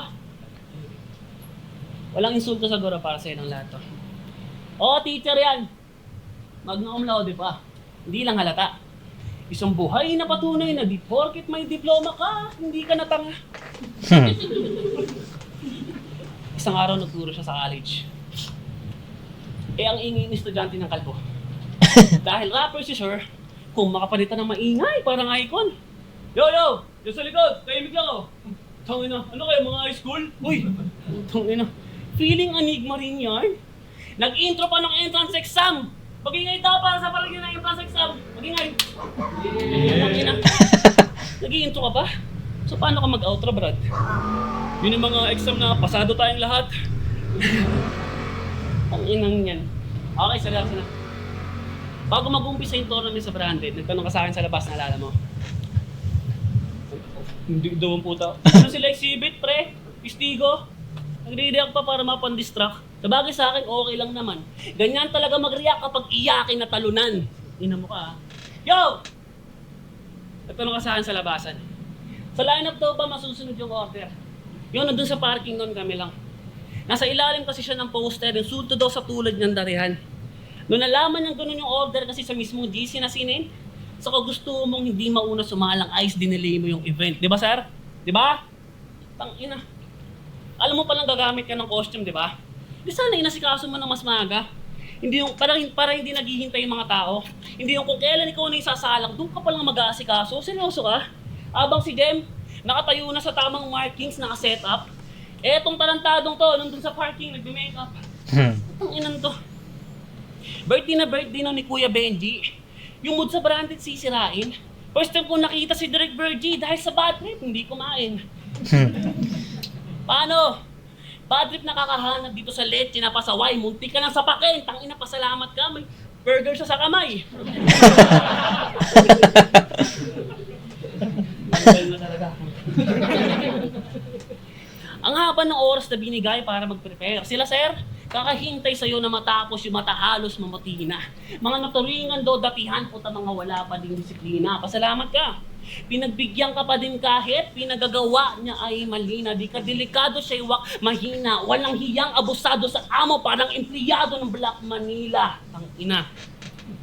Walang insulto sa guro para sa inong lahat to. Oo, teacher yan. Magna cum laude pa. Hindi lang halata. Isang buhay na patunay na di porket may diploma ka, hindi ka natanga. Isang araw nagturo siya sa college. Ang ingay ng estudyante ng kalbo. Dahil rapper si sir, kung makapalitan ng maingay, parang icon. Yo! Yo sa likod! Tahimik lang ako! Tangina, ano kayo mga high school? Uy! Tangina, feeling enigma rin yan. Nag-intro pa ng entrance exam! Mag-ingay daw para sa palagyan ng entrance exam! Mag-ingay! Tangina, nag-i-intro ka pa? So paano ka mag-outro, Brad? Yun yung mga exam na pasado tayong lahat. Ang inang yan. Okay, seryoso na. Bago mag-umpisa yung tournament sa branded, nagtanong ka sa akin sa labas, naalala mo? Hindi daw ang puta. Ano sila exhibit, pre? Istigo? Nagre-react pa para mapandistract. Sabagay sa akin, okay lang naman. Ganyan talaga mag-react kapag iyakin na talunan. Ina mo ka, ha? Yo! Nagtanong ka sa akin sa labasan. Sa lineup daw ba masusunod yung order? Yun, nandun sa parking nun kami lang. Nasa ilalim kasi siya ng poster, yung sulto daw sa tulad ng darihan. Noong nalaman niyang ganun yung order kasi sa mismong GC na sinin, saka gusto mong hindi mauna sumalang ice, dinelay mo yung event. Di ba, sir? Di ba? Tangina. Alam mo palang gagamit ka ng costume, di ba? Di sana inasikaso mo ng mas maaga. Hindi yung, para hindi naghihintay yung mga tao. Hindi yung kung kailan ikaw na isasalang, doon ka palang mag-aasikaso. Seryoso ka? Abang si Jem, nakatayo na sa tamang markings, naka-set up. Etong tarantadong to, nandun sa parking, nagbe-makeup. Ang inan to. Birthday na ni Kuya Benji. Yung mood sa branded sisirain. First time ko nakita si Direk Bergie dahil sa bad trip, hindi kumain. Paano? Bad trip nakakahanap dito sa leche na pasaway. Muntik ka lang sa pakin. Tangina, pasalamat ka. May burger siya sa kamay. Ang haba ng oras na binigay para mag-prepare. Sila, sir, kakahintay sa'yo na matapos yung matahalos mamatina. Mga naturingan do datihan, puta mga wala pa din disiplina. Pasalamat ka. Pinagbigyan ka pa din kahit pinagagawa niya ay malina. Di ka delikado siya iwak, mahina. Walang hiyang abusado sa amo, parang empleyado ng Black Manila. Ang ina.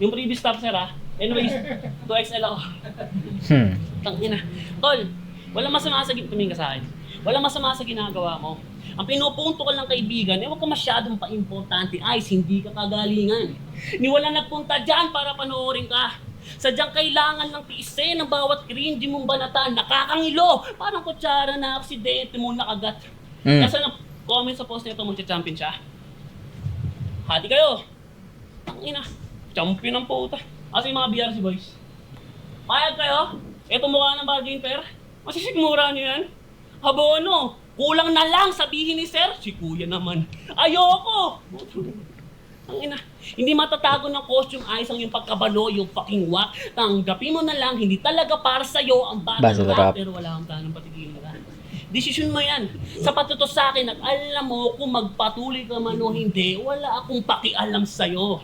Yung previous stop, sir, ha? Anyways, 2XL ako. Ang ina. Tol, walang masama sa tumingin ka sa akin. Walang masama sa ginagawa mo. Ang pinupunto ka lang kaibigan, huwag ka masyadong pa-importante. Ice, hindi ka kagalingan. Ni wala nagpunta dyan para panoorin ka. Sadyang kailangan ng tiisin ng bawat cringy mong banatan. Nakakangilo. Parang kutsara na aksidente mo nakagat. Kasi ng comment sa post nito, magcha-champion siya. Hati kayo. Tangina. Champion ang puta. Kasi yung mga BRC boys. Payag kayo? Ito mukha ng bargain pair. Masisigmura niyo yan. Habono. Kulang na lang sabihin ni sir. Si kuya naman. Ayoko. Ang ina, hindi matatago ng costume ayos ang yung pagkabalo, yung fucking wak. Tanggapin mo na lang, hindi talaga para sa'yo ang battle rap, pero wala kang planong patigilin ka. Desisyon mo yan. Sapat ito sa akin at alam mo kung magpatuloy ka man o hindi, wala akong pakialam sa'yo.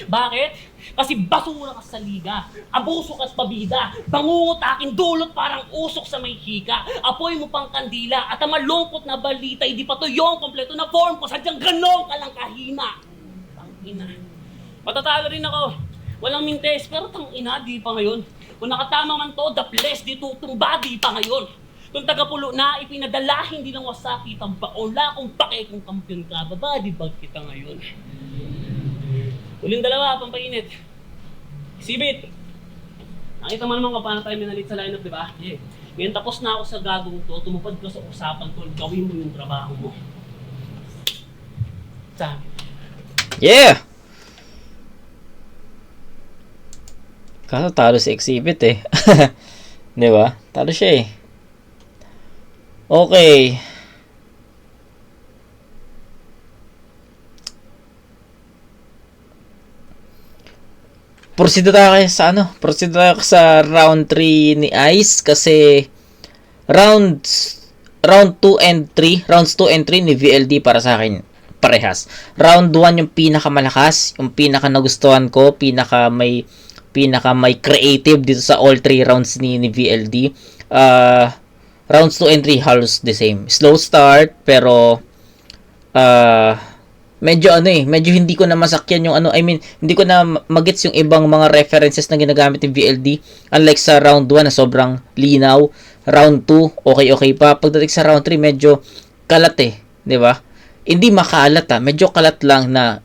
Bakit? Kasi basura ka sa liga, abuso ka sa pabida, bangungot aking dulot parang usok sa may hika, apoy mo pang kandila, at ang malungkot na balita, hindi pa to yung kompleto na form ko, sadyang ganon ka lang kahina. Tangina. Matatalo rin ako. Walang mintes, pero tangina, di pa ngayon. Kung nakatama man to, the bless, di tutumba, di pa ngayon. Kung tagapulo na, ipinadala, hindi lang wasaki, tambaola, kung pake, kung kampiyon ka, babadi bag kita ngayon. Uling dalawa, pampainit. Sibit. Nakita mo naman kung paano tayo minalit sa lineup, di ba? Yeah. Ngayon tapos na ako sa gagawin to, tumupad ka sa usapan ko, gawin mo yung trabaho mo. Sabi. Yeah! Kaso talo si Exhibit eh. Di ba? Talo siya eh. Okay. Proceed tayo sa round 3 ni Ice kasi rounds 2 and 3 ni VLD para sa akin parehas. Round 1 yung pinakamalakas, yung pinaka nagustuhan ko, pinaka may creative dito sa all 3 rounds ni VLD. Rounds 2 and 3 halos the same. Slow start pero medyo hindi ko na masakyan yung hindi ko na magets yung ibang mga references na ginagamit ng VLD. Unlike sa round 1 na sobrang linaw, round 2 okay pa. Pagdating sa round 3 medyo kalat eh, 'di ba? Hindi makalat medyo kalat lang na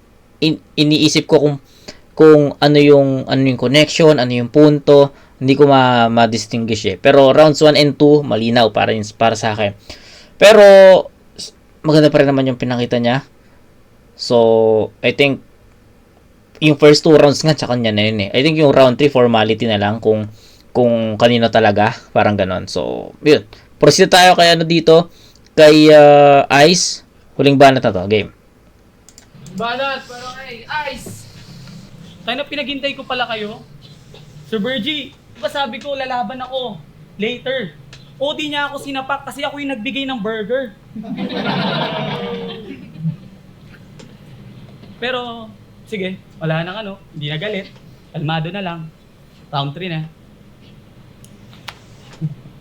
iniisip ko kung ano yung connection, ano yung punto, hindi ko ma-distinguish eh. Pero rounds 1 and 2 malinaw para sa akin. Pero maganda pa rin naman yung pinakita niya. So, I think yung first 2 rounds nga tsaka niya na yun eh. I think yung round 3 formality na lang kung kanino talaga, parang ganon. So, yun. Proceed tayo kay dito, kay Ice. Huling banat na to, game. Banat, parang ice. Tayo na pinaghintay ko pala kayo. Sir Bergie, diba sabi ko lalaban ako later. O di niya ako sinapak kasi ako yung nagbigay ng burger. Pero, sige, wala nang hindi na galit. Kalmado na lang. Round 3 na.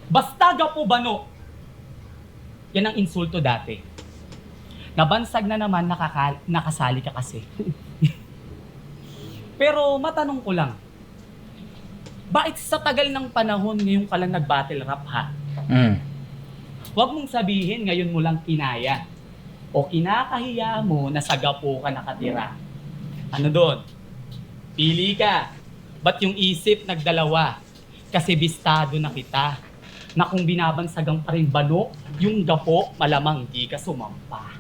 Basta gapo bano. Yan ang insulto dati. Nabansag na naman, nakasali ka kasi. Pero matanong ko lang, bakit sa tagal ng panahon ngayon ka lang nag-battle rap ha? Huwag mong sabihin ngayon mo lang kinaya o kinakahiya mo na sa gapo ka nakatira. Ano doon? Pili ka. Ba't yung isip nagdalawa? Kasi bistado na kita na kung binabagsagang pa rin bano, yung gapo malamang di ka sumampa.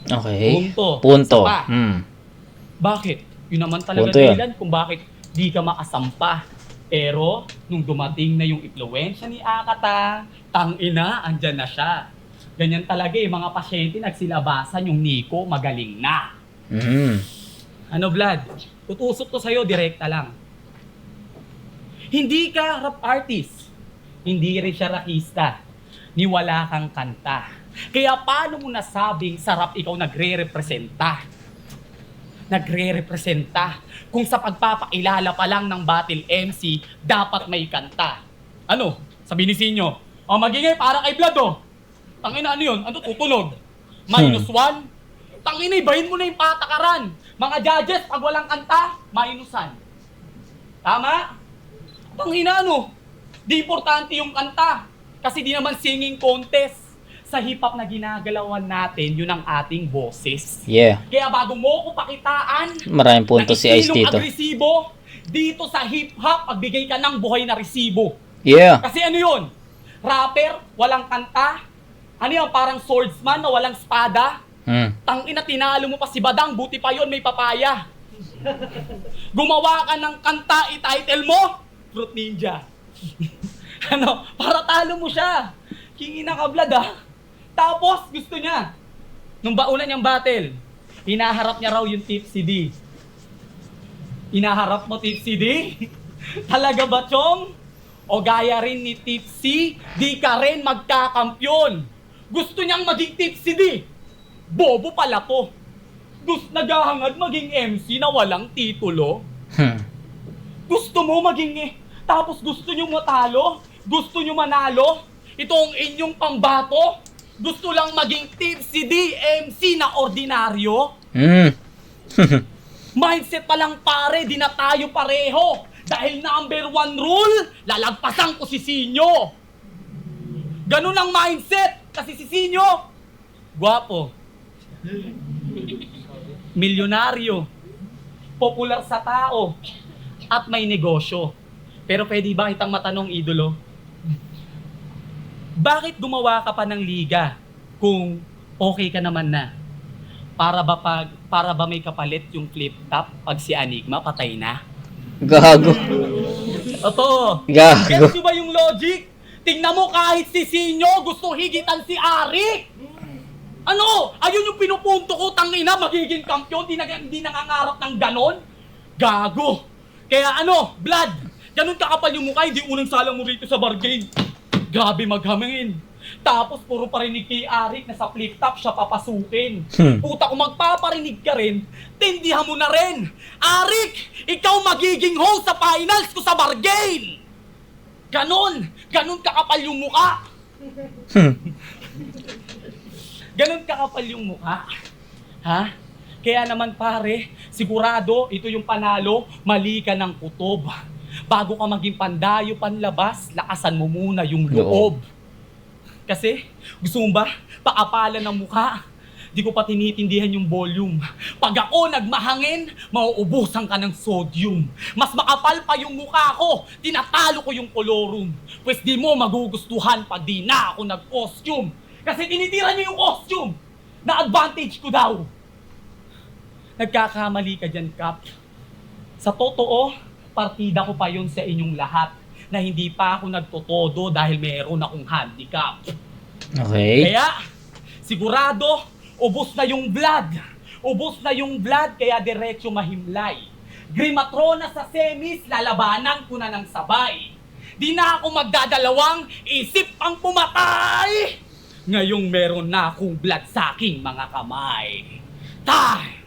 Okay. Punto. Isa pa. Hmm. Bakit? Yun naman talaga Punto yan. dahilan kung bakit di ka makasampa. Pero, nung dumating na yung impluwensya ni Akata, tangina, andyan na siya. Ganyan talaga mga pasyente nagsilabasan yung Nico, magaling na. Ano, Vlad? Tutusok ko sa'yo, direkta lang. Hindi ka rap artist. Hindi rin siya rakista. Ni wala kang kanta. Kaya paano mo nasabing sa rap ikaw nagre-representa? Nagre-representa kung sa pagpapakilala pa lang ng battle MC, dapat may kanta. Ano? Sabihin ni Sinyo, magingay para kay Vlad Tangina, ano yun? Ano tutunog? -1? Tangina, ibahin mo na yung patakaran. Mga judges, pag walang kanta, minusan. Tama? Tangina, ano? Di importante yung kanta. Kasi di naman singing contest. Sa hip-hop na ginagalawan natin, yun ang ating boses. Yeah. Kaya bago mo ko pakitaan, Maraming punto si Ice dito. agresibo, dito sa hip-hop, pagbigay ka ng buhay na resibo. Yeah. Kasi ano yun? Rapper, walang kanta. Ano yun? Parang swordsman na walang espada. Tangina, tinalo mo pa si Badang, buti pa yun, may papaya. Gumawa ka ng kanta, i-title mo, Fruit Ninja. Ano? Para talo mo siya. Kingina ka, Vlad Tapos, gusto niya, nung bauna niyang battle, hinaharap niya raw yung Tipsy D. Hinaharap mo Tipsy D? Talaga ba, Chong? O gaya rin ni Tipsy, di ka rin magkakampyon. Gusto niyang maging Tipsy D. Bobo pala to. Naghahangad maging MC na walang titulo. Gusto mo maging tapos gusto niyo matalo? Gusto niyo manalo? Ito ang inyong pambato? Gusto lang maging Tipsy D, MC na ordinaryo? Mindset pa lang pare, di na tayo pareho. Dahil number 1 rule, lalagpasan ko si Sinyo. Ganun ang mindset. Kasi si Sinyo, gwapo, milyonaryo, popular sa tao, at may negosyo. Pero pwede ba kitang matanong, idolo? Bakit gumawa ka pa ng liga kung okay ka naman na? Para ba may kapalit yung flip top pag si Enigma patay na? Gago. Oto. Gago. Gets nyo ba yung logic? Tingnan mo kahit si Sinyo gusto higitan si Arik. Ano? Ayun yung pinupunto ko, tangina, magiging kampiyon, di nangangarap ng ganon? Gago. Kaya ano, Vlad, ganun kakapal yung mukha, hindi unang salang mo rito sa bargain. Grabe maghamingin. Tapos puro parinig kay Arik na sa flip top siya papasukin. Puta, kung magpaparinig ka rin, tindihan mo na rin. Arik, ikaw magiging host sa finals ko sa bargain. Ganon kakapal yung mukha. Ganon kakapal yung mukha. Ha? Kaya naman pare, sigurado ito yung panalo, mali ka ng kutob. Bago ka maging pandayo panlabas, lakasan mo muna yung loob. Kasi, gusto mo ba, paapalan ng mukha? Di ko pa tinitindihan yung volume. Pag ako nagmahangin, mauubusan ka ng sodium. Mas makapal pa yung mukha ko, tinatalo ko yung kolorum. Pwes di mo magugustuhan pag di na ako nag-costume. Kasi tinitira niyo yung costume na advantage ko daw. Nagkakamali ka dyan, Kap. Sa totoo, partida ko pa yun sa inyong lahat na hindi pa ako nagtotodo dahil meron akong handicap. Okay. Kaya, sigurado, ubos na yung blood. Ubos na yung blood, kaya diretso mahimlay. Grimatrona sa semis, lalabanan ko na ng sabay. Di na ako magdadalawang isip pang pumatay. Ngayong meron na akong blood sa aking mga kamay. Time!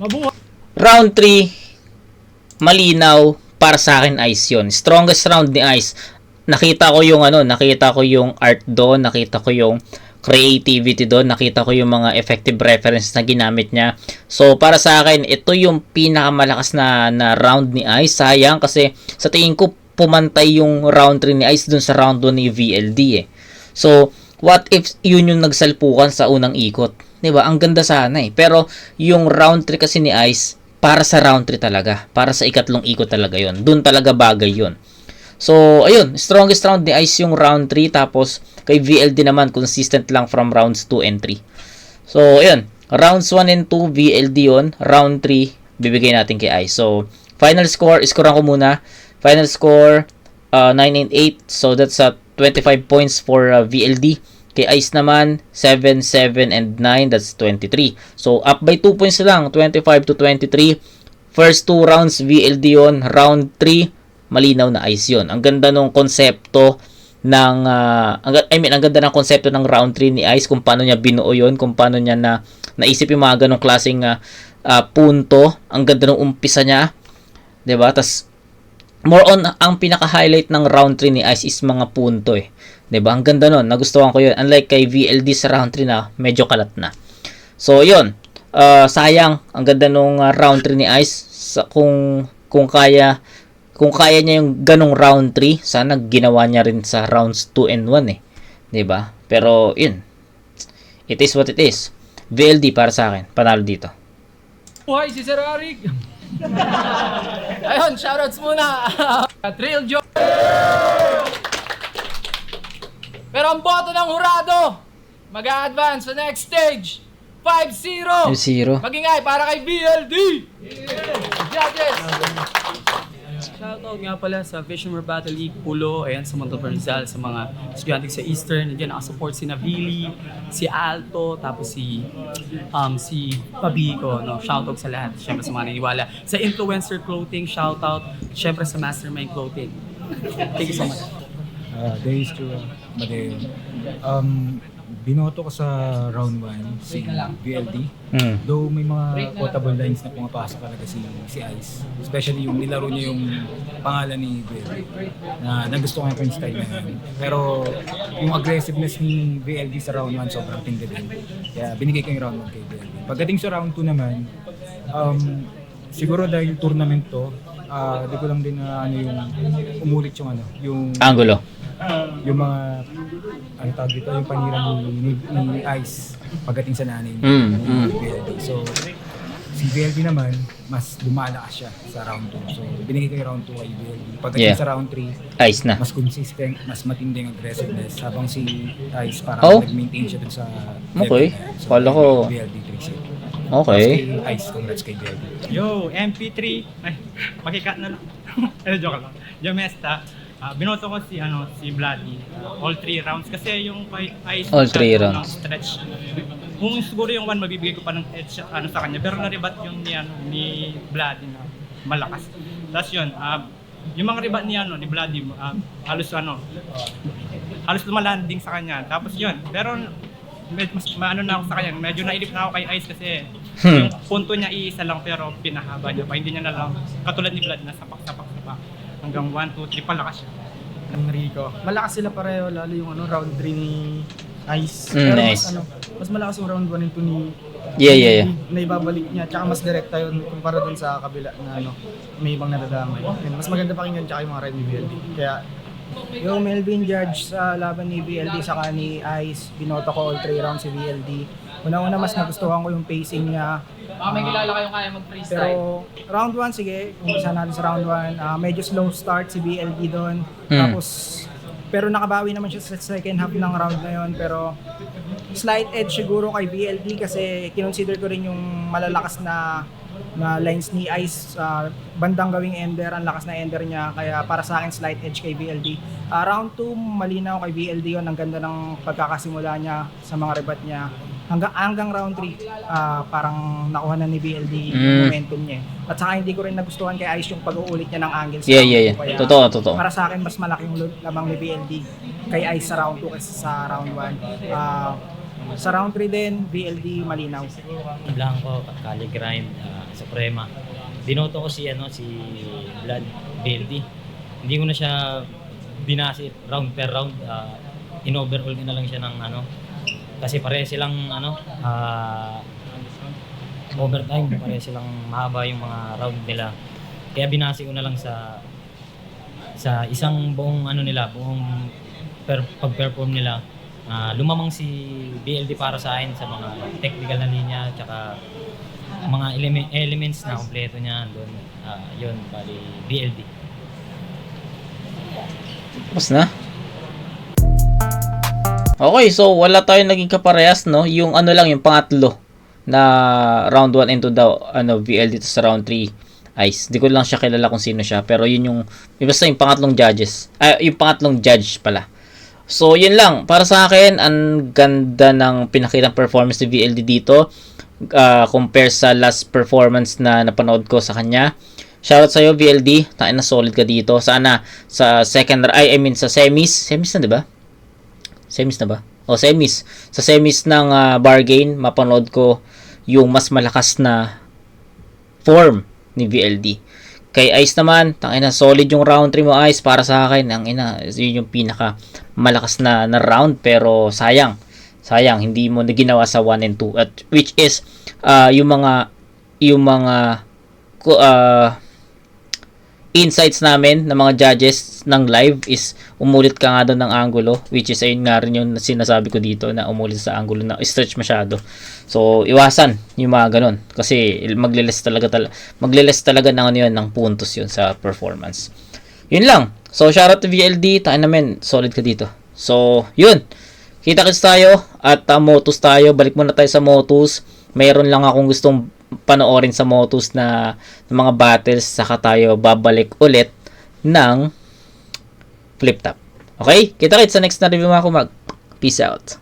Mabuhay! Round 3, malinaw para sa akin Ice yun. Strongest round ni Ice. Nakita ko yung art doon, nakita ko yung creativity doon. Nakita ko yung mga effective reference na ginamit niya. So, para sa akin, ito yung pinakamalakas na round ni Ice. Sayang kasi sa tingin ko, pumantay yung round 3 ni Ice dun sa round 1 ni VLD eh. So, what if yun yung nagsalpukan sa unang ikot? 'Di ba? Ang ganda sana eh. Pero, yung round 3 kasi ni Ice, para sa round 3 talaga. Para sa ikatlong ikot talaga yon. Dun talaga bagay yon. So, ayun, strongest round ni Ice yung round 3, tapos kay VLD naman, consistent lang from rounds 2 and 3. So, ayun, rounds 1 and 2, VLD yun, round 3, bibigay natin kay Ice. So, final score, scorean ko muna. Final score, 9 and 8, so that's 25 points for VLD. Kay Ice naman, 7, 7, and 9, that's 23. So, up by 2 points lang, 25 to 23. First 2 rounds, VLD yun, round 3, malinaw na Ice yun. Ang ganda ng konsepto ng ang ganda ng konsepto ng round 3 ni Ice, kung paano niya binuo yun, kung paano niya naisip yung mga ganong klaseng punto. Ang ganda ng umpisa niya, 'di ba? Tas more on ang pinaka-highlight ng round 3 ni Ice is mga punto eh. 'Di ba? Ang ganda nun, nagustuhan ko yun. Unlike kay VLD sa round 3 na medyo kalat na. So, yun. Sayang, ang ganda nung round 3 ni Ice. Kung kaya niya yung ganong round 3, sana ginawa niya rin sa rounds 2 and 1 eh. 'Di ba? Pero yun. It is what it is. VLD para sa akin, panalo dito. Buhay si Sir Arik. Ayun, shoutouts muna. Thrill Joe. Pero ang boto ng hurado, mag-a-advance sa next stage. 5-0. 5-0. Magingay para kay VLD. Judges. Shoutout nga pala sa Fisherman Battle League, Pulo, ayan, sa Montalban Rizal, sa mga estudyante sa Eastern. Nandiyan nakasupport si Navili, si Alto, tapos si Pabico. No? Shoutout sa lahat, syempre sa mga naniwala. Sa Influencer Clothing, shoutout, syempre sa Mastermind Clothing. Thank you so much. Days to Madeo. Binoto ko sa round 1 si VLD. Though may mga quotable lines na pumapasok talaga si Ice. Especially yung nilaro niya yung pangalan ni VLD. Na nagustuhan ko yung style na yun. Pero yung aggressiveness ni VLD sa round 1 sobrang tindi din. Kaya binigay ko yung round 1 kay VLD. Pagdating sa round 2 naman, siguro dahil tournament to, di ko lang din na yung umulit yung Angulo. Yung mga tawag dito, yung panira ni Ice pagdating sa nanay ni VLD. So si VLD naman mas lumalakas siya sa round 2. So binigay ko yung round 2 kay VLD. Pagdating sa round 3, Ice na. mas consistent, mas matinding aggressiveness, habang si Ice parang nag-maintain siya dun sa Okay. level na yan. So Kala ko- VLD 3-0. Okay. Kay Ice, congrats kay VLD. Yo, MP3. Ay, makikat na lang. Joke lang. Jomesta. Binoto ko si Bloody. All 3 rounds kasi yung kay Ice All 3 masyado rounds. ng stretch. Kung siguro yung 1 magbibigay ko pa ng edge sa kanya, pero na-rebat yung ni Bloody na malakas. Tapos yun, yung mga rebat ni Bloody, halos lumalanding sa kanya. Tapos yun, pero mas maano na ako sa kanya, medyo nailip na ako kay Ice kasi yung punto niya iisa lang pero pinahaba niya pa. Hindi niya na lang, katulad ni Bloody na sapak hanggang 1, 2, 3 palakas siya. Rico. Malakas sila pareho, lalo yung round 3 ni Ice. Nice. Mas malakas yung round 1 nito ni Yeah. na ibabalik niya, tsaka mas direkta yun kumpara dun sa kabila na may ibang nadadamay. Mas maganda pakinggan tsaka yung mga ride ni VLD. Kaya Yung Melvin Judge sa laban ni VLD saka ni Ice, binoto ko all 3 rounds si VLD. Una-una mas nagustuhan ko yung pacing niya. Baka may kilala kayong kaya mag-freestyle. Pero round 1, sige, umpisa natin sa round 1. Medyo slow start si VLD doon. Tapos, pero nakabawi naman siya sa second half ng round na yun. Pero slight edge siguro kay VLD kasi kinonsider ko rin yung malalakas na lines ni Ice, bandang gawing ender, ang lakas na ender niya, kaya para sa akin slight edge kay VLD. Round 2, malinaw kay VLD yun, ang ganda ng pagkakasimula niya sa mga rebat niya. Hanggang round 3, parang nakuha na ni VLD yung momentum niya. At saka hindi ko rin nagustuhan kay Ice yung pag-uulit niya ng angles. Yeah. Kaya, Totoo. para sa akin, mas malaking labang ni VLD kay Ice sa round 2 kaysa sa round 1. Sa round 3 din, VLD malinaw. Blanco, Kali Grind, Suprema. Binoto ko si Blood VLD. Hindi ko na siya binasi round per round. In-overall ko na lang siya ng Kasi pare silang overtime, pare silang mahaba yung mga round nila. Kaya binasi ko na lang sa isang buong buong pag-perform nila. Lumamang si BLD para sa akin sa mga technical na linya tsaka mga elements na kompleto niya doon. Yun, bali BLD. Tapos na? Okay, so wala tayong naging kaparehas, no? Yung lang, yung pangatlo na round 1 into the VL dito sa round 3 Ice. Di ko lang siya kilala kung sino siya, pero yun yung basta yung pangatlong judges. Yung pangatlong judge pala. So, yun lang. Para sa akin, ang ganda ng pinakitang performance ni VLD dito compare sa last performance na napanood ko sa kanya. Shoutout sa'yo, VLD. Tain na solid ka dito. Sana sa second, sa semis. Semis na, di ba? Semis na ba? O, semis. Sa semis ng bargain, mapanood ko yung mas malakas na form ni VLD. Kay Ice naman, tangina solid yung round 3 mo Ice para sa akin. Ang yun yung pinaka malakas na round pero sayang hindi mo na ginawa sa 1 and 2 at which is yung mga insights namin ng mga judges ng live is umulit ka nga doon ng angulo, which is ayun nga rin yung sinasabi ko dito na umulit sa angulo na stretch masyado. So iwasan yung mga ganun kasi magle-less talaga ng ng puntos yun sa performance. Yun lang. So shoutout to VLD, tayo namin solid ka dito. So yun, kita-kits tayo at Motus tayo. Balik muna tayo sa Motus. Mayroon lang akong gustong panoorin sa Motus na mga battles, saka tayo babalik ulit ng flip top. Okay? Kita-kits sa next na review mga kumag. Peace out.